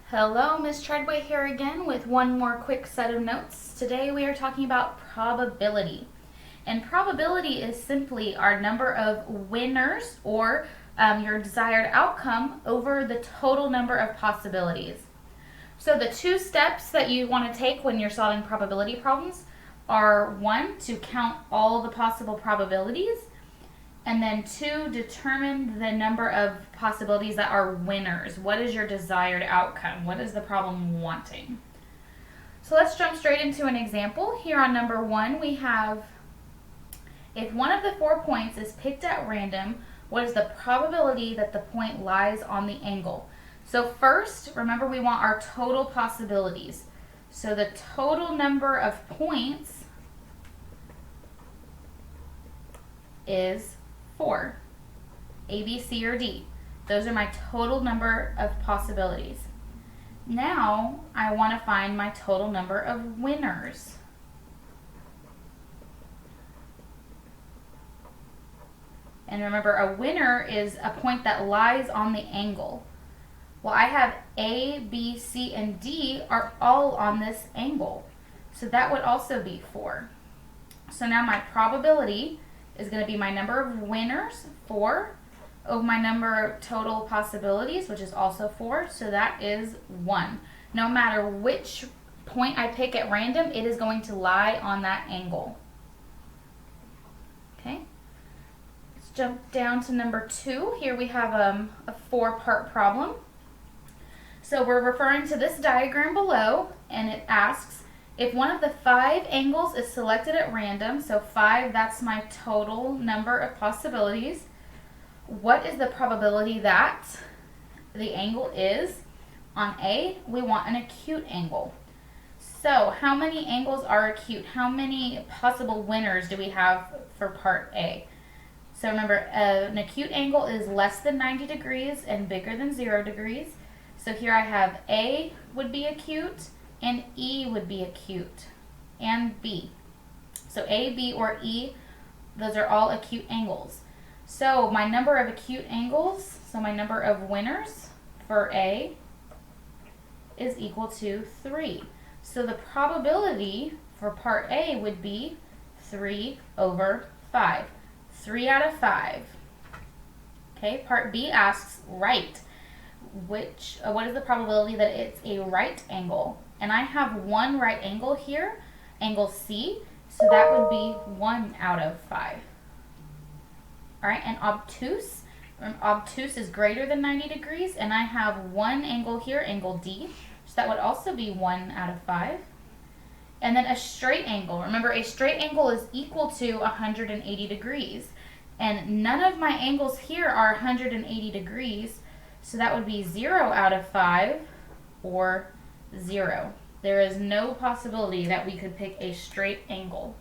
Hello, Ms. Treadway here again with one more quick set of notes. Today we are talking about probability. And probability is simply our number of winners or your desired outcome over the total number of possibilities. So the two steps that you want to take when you're solving probability problems are one, to count all the possible probabilities, and then two, determine the number of possibilities that are winners. What is your desired outcome? What is the problem wanting? So let's jump straight into an example. Here on number one, we have, if one of the 4 points is picked at random, what is the probability that the point lies on the angle? So first, remember we want our total possibilities. So the total number of points is 4. A, B, C, or D. Those are my total number of possibilities. Now I want to find my total number of winners. And remember, a winner is a point that lies on the angle. Well, I have A, B, C, and D are all on this angle. So that would also be 4. So now my probability is going to be my number of winners, 4, over my number of total possibilities, which is also 4, so that is 1. No matter which point I pick at random, it is going to lie on that angle. Okay, let's jump down to number 2. Here we have a 4-part problem. So we're referring to this diagram below, and it asks, if one of the 5 angles is selected at random, so 5, that's my total number of possibilities, what is the probability that the angle is? On A, we want an acute angle. So how many angles are acute? How many possible winners do we have for part A? So remember, an acute angle is less than 90 degrees and bigger than 0 degrees. So here I have A would be acute, and E would be acute, and B. So A, B, or E, those are all acute angles. So my number of acute angles, so my number of winners for A is equal to 3. So the probability for part A would be 3 over 5. 3 out of 5. Okay, part B asks right. What is the probability that it's a right angle? And I have one right angle here, angle C, so that would be 1 out of 5. All right, and obtuse is greater than 90 degrees, and I have one angle here, angle D, so that would also be 1 out of 5. And then a straight angle. Remember, a straight angle is equal to 180 degrees, and none of my angles here are 180 degrees, so that would be 0 out of 5 or 0. There is no possibility that we could pick a straight angle.